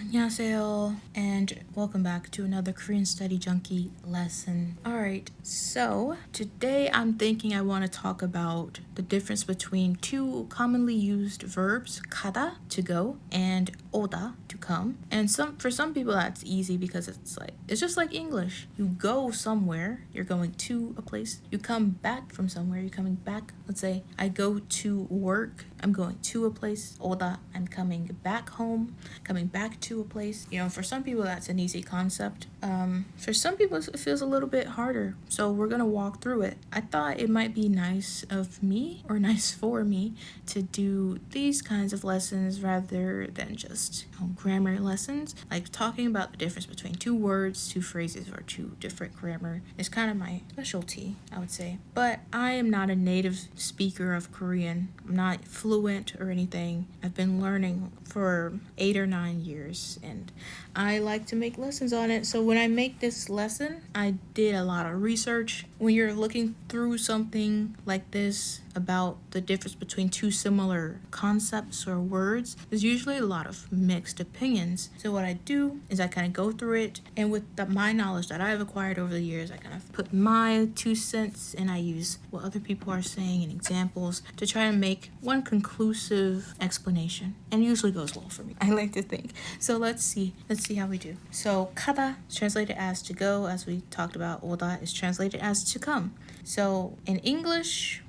안녕하세요, and welcome back to another Korean Study Junkie lesson. Alright, so today I'm thinking I want to talk about the difference between two commonly used verbs, 가다, to go, and 오다, to come. And for some people that's easy because it's just like English. You go somewhere, you're going to a place. You come back from somewhere, you're coming back. Let's say I go to work, I'm going to a place. 오다, I'm coming back home, coming back to a place. You know, for some people that's an easy concept. For some people it feels a little bit harder. So we're gonna walk through it. I thought it might be nice of me, or nice for me, to do these kinds of lessons rather than just grammar lessons. Like talking about the difference between two words, two phrases, or two different grammar is kind of my specialty, I would say. But I am not a native speaker of Korean. I'm not fluent or anything. I've been learning for 8 or 9 years, and I like to make lessons on it. So when I make this lesson, I did a lot of research. When you're looking through something like this about the difference between two similar concepts or words, there's usually a lot of mixed opinions. So what I do is I kind of go through it, and with my knowledge that I've acquired over the years, I kind of put my 2 cents, and I use what other people are saying and examples to try and make one conclusive explanation, and it usually goes well for me, I like to think. So let's see how we do. So 가다 is translated as to go, as we talked about. 오다 is translated as to come. So in English,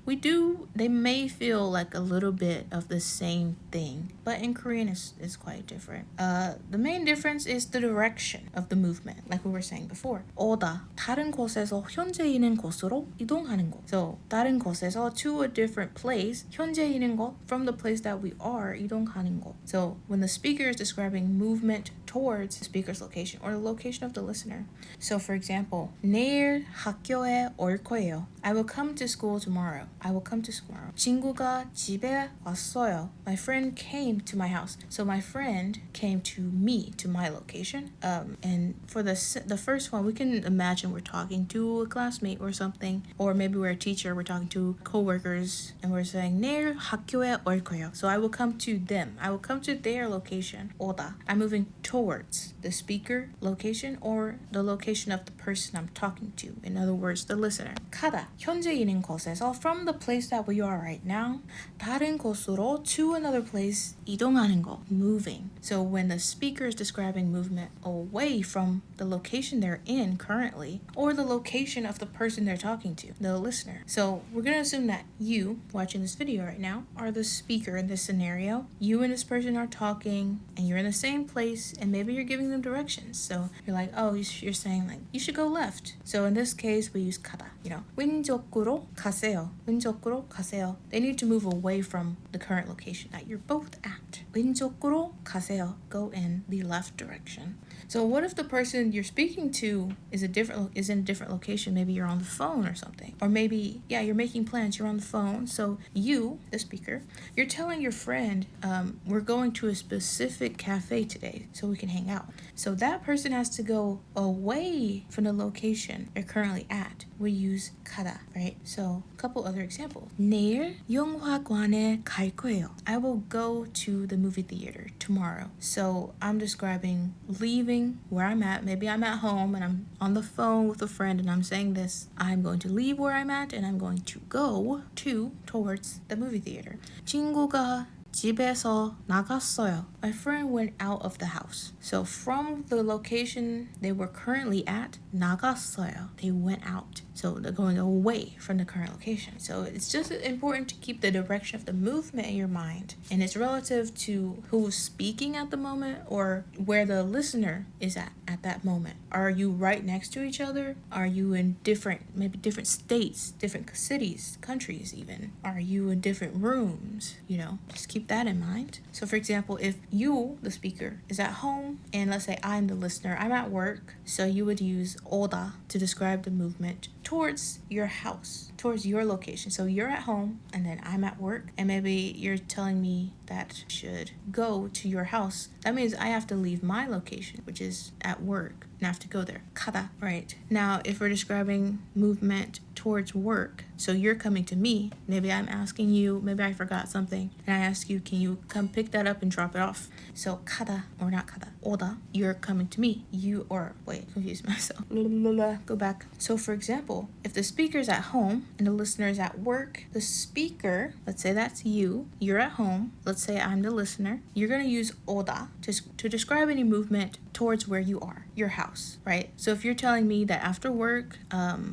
they may feel like a little bit of the same thing, but in Korean it's quite different. The main difference is the direction of the movement, like we were saying before. 오다, 다른 곳에서 현재 있는 곳으로 이동하는 곳. So 다른 곳에서 to a different place, 현재 있는 곳, from the place that we are, 이동하는 곳. So when the speaker is describing movement towards the speaker's location or the location of the listener. So for example, 내일 학교에 올 거예요. I will come to school tomorrow. I will come to school tomorrow. 친구가 집에 왔어요. My friend came to my house. So my friend came to me, to my location. And for the first one, we can imagine we're talking to a classmate or something, or maybe we're a teacher, we're talking to coworkers, and we're saying 내일 학교에 올 거예요. So I will come to them. I will come to their location. 오다. I'm moving towards the speaker location or the location of the person I'm talking to. In other words, the listener. 가다. 현재 있는 곳에서, from the place that we are right now, 다른 곳으로, to another place, 이동하는 거, moving. So when the speaker is describing movement away from the location they're in currently, or the location of the person they're talking to, the listener. So we're going to assume that you, watching this video right now, are the speaker in this scenario. You and this person are talking, and you're in the same place, and maybe you're giving them directions. So you're like, oh, you're saying like, you should go left. So in this case, we use 가다. You know, 왼쪽으로 가세요. 왼쪽으로 가세요. They need to move away from the current location that you're both at. 왼쪽으로 가세요. Go in the left direction. So what if the person you're speaking to is in a different location? Maybe you're on the phone or something. Or maybe, you're making plans, you're on the phone. So you, the speaker, you're telling your friend, we're going to a specific cafe today so we can hang out. So that person has to go away from the location they're currently at. We use 가다, right? So a couple other examples. 내일 영화관에 갈 거예요. I will go to the movie theater tomorrow. So I'm describing leaving where I'm at. Maybe I'm at home and I'm on the phone with a friend and I'm saying this. I'm going to leave where I'm at and I'm going to go towards the movie theater. 친구가 집에서 나갔어요. My friend went out of the house. So from the location they were currently at, 나갔어요. They went out. So they're going away from the current location. So it's just important to keep the direction of the movement in your mind. And it's relative to who's speaking at the moment or where the listener is at that moment. Are you right next to each other? Are you in different states, different cities, countries even? Are you in different rooms? Just keep that in mind. So for example, if you, the speaker, is at home and let's say I'm the listener, I'm at work, so you would use 오다 to describe the movement towards your house, towards your location. So you're at home and then I'm at work, and maybe you're telling me that I should go to your house. That means I have to leave my location, which is at work, and I have to go there. 가다, right? Now, if we're describing movement towards work, so you're coming to me, maybe I'm asking you, maybe I forgot something, and I ask you, can you come pick that up and drop it off? So 가다, or not 가다, 오다, you're coming to me. Confused myself. Go back. So for example, if the speaker's at home and the listener's at work, the speaker, let's say that's you, you're at home, let's say I'm the listener, you're going to use 오다 to describe any movement towards where you are, your house, right? So if you're telling me that after work,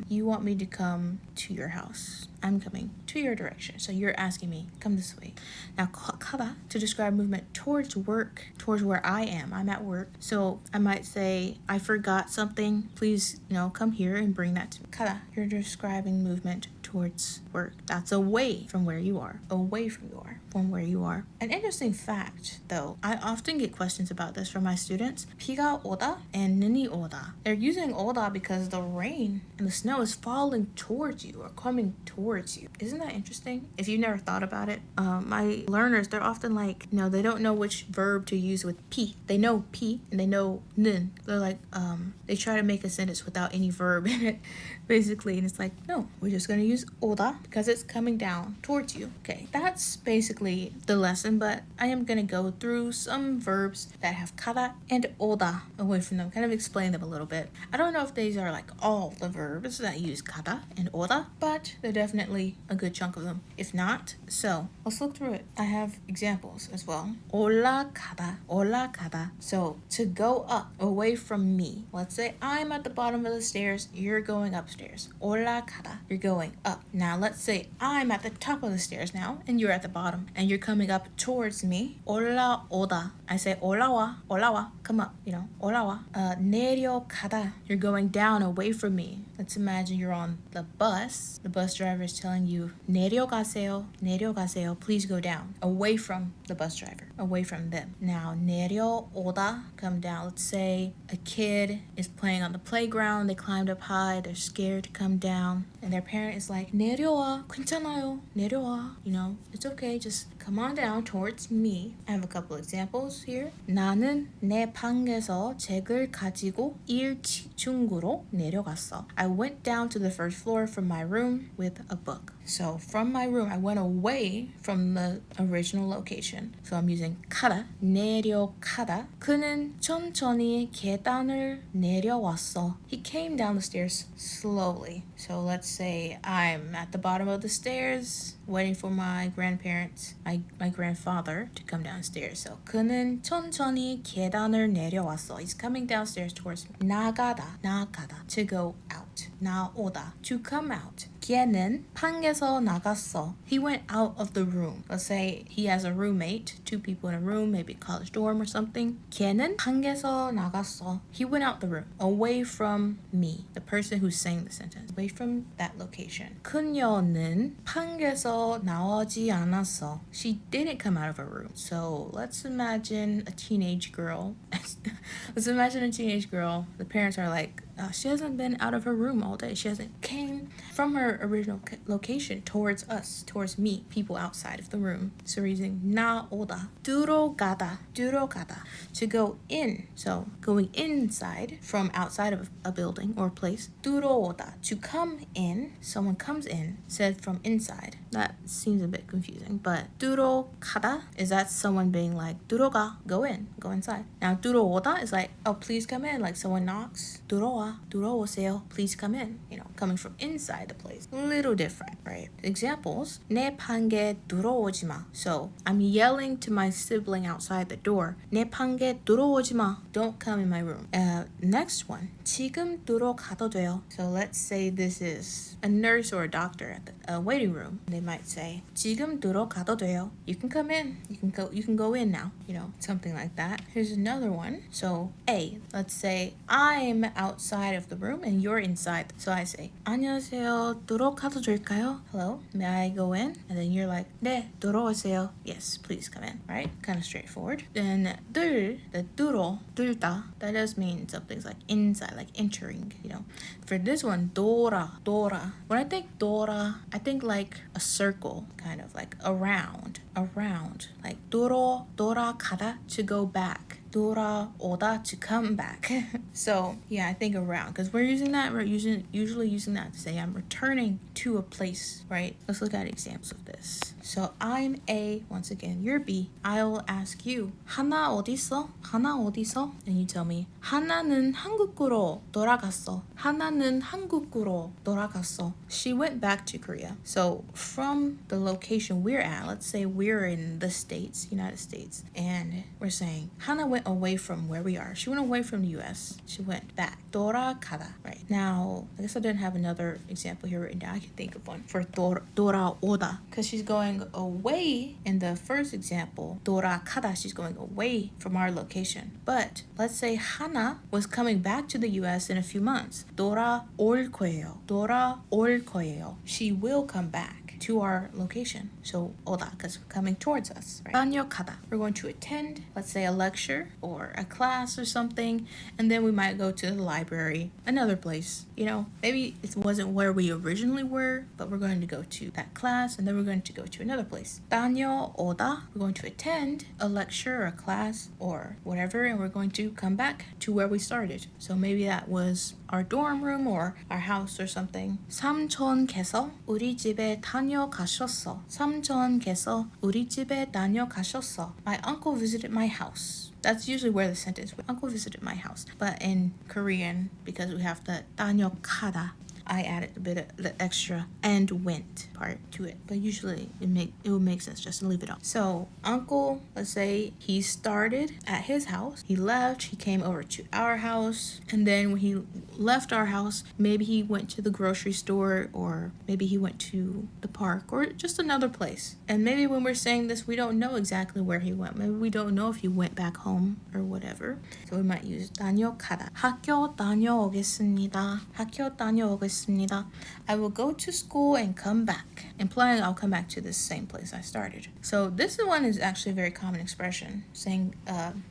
you want me to come to your house, I'm coming to your direction. So you're asking me, come this way. Now, 가다, to describe movement towards work, towards where I am. I'm at work. So I might say, I forgot something. Please, come here and bring that to me. 가다, you're describing movement towards work. That's away from where you are. Away from where you are. An interesting fact, though, I often get questions about this from my students. 비가 오다 and 눈이 오다. They're using 오다 because the rain and the snow is falling towards you or coming towards you. Isn't that interesting? If you've never thought about it, my learners, they're often like, they don't know which verb to use with 피. They know 피 and they know 는. They're like, they try to make a sentence without any verb in it, basically. And it's like, no, we're just going to use 오다 because it's coming down towards you. Okay, that's basically the lesson, but I am going to go through some verbs that have 가다 and 오다 away from them, kind of explain them a little bit. I don't know if these are like all the verbs that use 가다 and 오다, but they're definitely a good chunk of them. If not, so let's look through it. I have examples as well. 올라가다. So to go up, away from me. Let's say I'm at the bottom of the stairs, you're going upstairs. 올라가다, you're going up. Now let's say I'm at the top of the stairs now, and you're at the bottom, and you're coming up towards me. 올라오다. I say 올라와, come up, 올라와. 내려가다, you're going down away from me. Let's imagine you're on the bus. The bus driver is telling you, 내려가세요, please go down. Away from the bus driver, away from them. Now, 내려오다, come down. Let's say a kid is playing on the playground. They climbed up high. They're scared to come down. And their parent is like, 내려와, 괜찮아요, 내려와. It's okay, just come on down towards me. I have a couple examples here. 나는 내 방에서 책을 가지고 1층으로 내려갔어. I went down to the first floor from my room with a book. So from my room, I went away from the original location. So I'm using 가다, 내려가다. 그는 천천히 계단을 내려왔어. He came down the stairs slowly. So let's say I'm at the bottom of the stairs, waiting for my grandparents, my grandfather to come downstairs. So 그는 천천히 계단을 내려왔어. He's coming downstairs towards me. 나가다, to go out. 나오다, to come out. 걔는 방에서 나갔어. He went out of the room. Let's say he has a roommate, 2 people in a room, maybe a college dorm or something. 걔는 방에서 나갔어. He went out the room, away from me, the person who's saying the sentence, away from that location. 그녀는 방에서 나오지 않았어. She didn't come out of her room. So let's imagine a teenage girl. The parents are like, she hasn't been out of her room all day. She hasn't came from her original location towards us, towards me, people outside of the room. So we're using 나오다. 들어가다, to go in. So going inside from outside of a building or place. 들어오다, to come in. Someone comes in, said from inside. That seems a bit confusing, but 들어가다 is that someone being like 들어가, go in, go inside. Now 들어오다 is like, oh, please come in, like someone knocks. 들어오세요, please come in. Coming from inside the place. A little different, right? Examples. 내 방에 들어오지 마. So I'm yelling to my sibling outside the door. 내 방에 들어오지 마. Don't come in my room. Next one. 지금 들어가도 돼요. So let's say this is a nurse or a doctor at the waiting room. They might say, 지금 들어가도 돼요. You can come in. You can go in now. Something like that. Here's another one. So A. Let's say I'm outside of the room and you're inside. So I say, 안녕하세요. 들어가도 될까요? Hello, may I go in? And then you're like, 네, 들어오세요. Yes, please come in. Right? Kind of straightforward. Then the 들다, that does mean something's like inside, like entering, For this one, 돌아. When I think 돌아, I think like a circle, kind of like around. Like 돌아가다, to go back. 돌아오다 to come back. So yeah, I think around, because we're usually using that to say I'm returning to a place, right? Let's look at examples of this. So I'm A, once again, you're B. I'll ask you, 하나 어디 있어? 하나 어디 있어? And you tell me, 하나는 한국으로 돌아갔어. 하나는 한국으로 돌아갔어. She went back to Korea. So from the location we're at, let's say we're in the States, United States, and we're saying Hana went away from where we are. She went away from the US. She went back. 돌아가다. Right. Now, I guess I didn't have another example here written down. I can think of one for 돌아오다, because she's going away in the first example. 돌아가다, she's going away from our location. But let's say Hana was coming back to the US in a few months. 돌아올 거예요. 돌아올 거예요. She will come back to our location. So 오다, because coming towards us. Right? 다녀가다. We're going to attend, let's say, a lecture or a class or something, and then we might go to the library, another place. You know, maybe it wasn't where we originally were, but we're going to go to that class, and then we're going to go to another place. 다녀오다. We're going to attend a lecture or a class or whatever, and we're going to come back to where we started. So maybe that was our dorm room or our house or something. 삼촌께서 우리 집에 다녀가셨어. 삼촌께서 우리 집에 다녀가셨어. My uncle visited my house. That's usually where the sentence, uncle visited my house. But in Korean, because we have the 다녀가다, I added a bit of the extra and went part to it. But usually it would make sense just to leave it on. So uncle, let's say he started at his house. He left, he came over to our house. And then when he left our house, maybe he went to the grocery store, or maybe he went to the park, or just another place. And maybe when we're saying this, we don't know exactly where he went. Maybe we don't know if he went back home or whatever. So we might use 다녀가다. 학교 다녀오겠습니다. 학교 다녀오겠습니다. I will go to school and come back, implying I'll come back to the same place I started. So this one is actually a very common expression, saying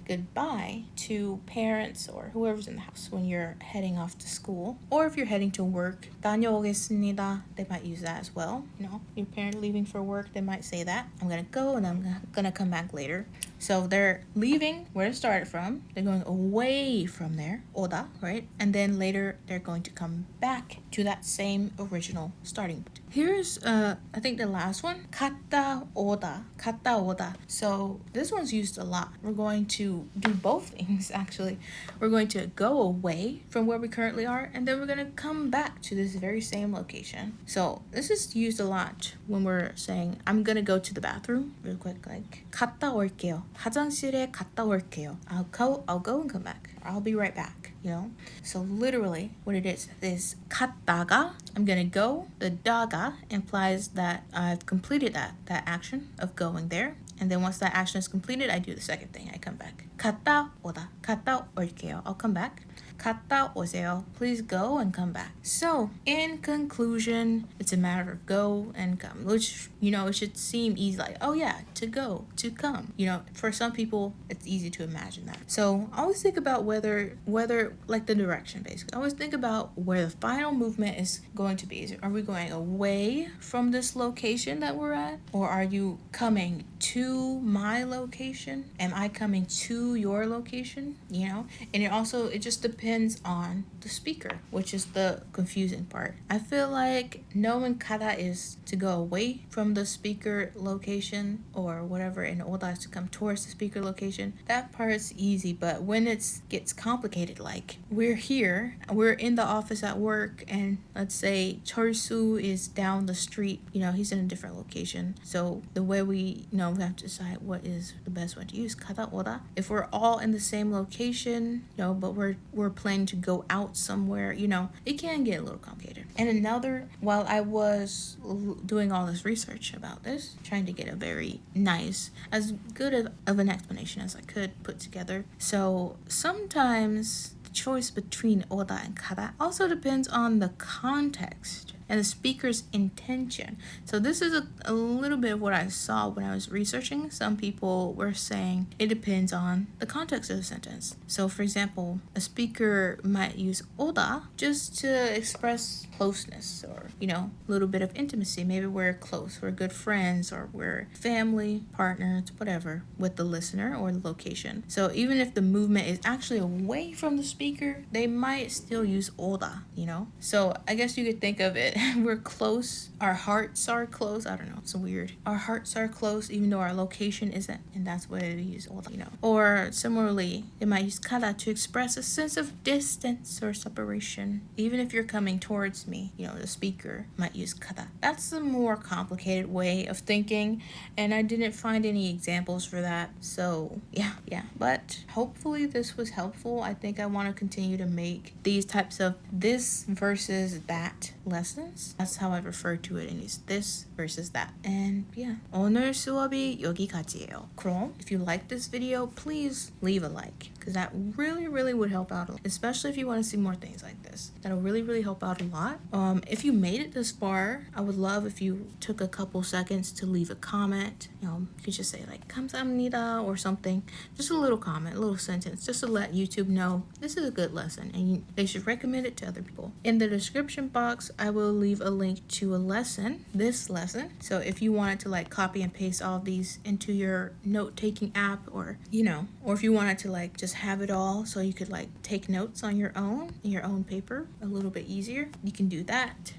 goodbye to parents or whoever's in the house when you're heading off to school, or if you're heading to work. 다녀오겠습니다. They might use that as well. You know, your parent leaving for work, they might say that. I'm gonna go and I'm gonna come back later. So they're leaving where it started from. They're going away from there, 오다, right? And then later they're going to come back to that same original starting point. Here's I think the last one, 갔다 오다. 갔다 오다. So this one's used a lot. We're going to do both things actually. We're going to go away from where we currently are, and then we're going to come back to this very same location. So this is used a lot when we're saying I'm going to go to the bathroom real quick, like 갔다 올게요. 화장실에 갔다 올게요. I'll go and come back. Or I'll be right back. You know, so literally what it is 갔다가, I'm gonna go. The daga implies that I've completed that action of going there, and then once that action is completed, I do the second thing. I come back. 갔다 오다. 갔다 올게요. I'll come back. 갔다 오세요. Please go and come back. So in conclusion, it's a matter of go and come, which, you know, it should seem easy, like, oh yeah, to go, to come. You know, for some people it's easy to imagine that. So always think about whether like the direction, basically. Always think about where the final movement is going to be. Are we going away from this location that we're at, or are you coming to my location? Am I coming to your location? You know, and it just depends on the speaker, which is the confusing part. I feel like knowing 가다 is to go away from the speaker location or whatever, and 오다 is to come towards the speaker location. That part's easy, but when it gets complicated, like we're here, we're in the office at work, and let's say 철수 is down the street, you know, he's in a different location. So the way we have to decide what is the best one to use, 가다 오다. If we're all in the same location, but we're planning to go out somewhere, it can get a little complicated. And another, while I was doing all this research about this, trying to get a very nice, as good of an explanation as I could put together. So sometimes the choice between 오다 and 가다 also depends on the context and the speaker's intention. So this is a little bit of what I saw when I was researching. Some people were saying it depends on the context of the sentence. So for example, a speaker might use oda just to express closeness, or a little bit of intimacy. Maybe we're close, we're good friends, or we're family, partners, whatever, with the listener or the location. So even if the movement is actually away from the speaker, they might still use oda, So I guess you could think of it, we're close, our hearts are close. I don't know, it's weird. Our hearts are close even though our location isn't, and that's what it use oda, Or similarly, they might use kara to express a sense of distance or separation. Even if you're coming towards me, the speaker might use kara. That's a more complicated way of thinking, and I didn't find any examples for that. So yeah. But hopefully this was helpful. I think I want to continue to make these types of this versus that lessons. That's how I refer to it, in these this versus that. And yeah, 오늘 수업이 여기까지예요. 그럼 if you like this video, please leave a like, because that really would help out a lot, especially if you want to see more things like this. That'll really help out a lot. If you made it this far, I would love if you took a couple seconds to leave a comment. You could just say like 감사합니다 or something, just a little comment, a little sentence, just to let YouTube know this is a good lesson and they should recommend it to other people. In the description box, I will leave a link to a lesson, this lesson. So if you wanted to like copy and paste all of these into your note-taking app, or or if you wanted to like just have it all so you could like take notes on your own in your own paper a little bit easier, you can do that.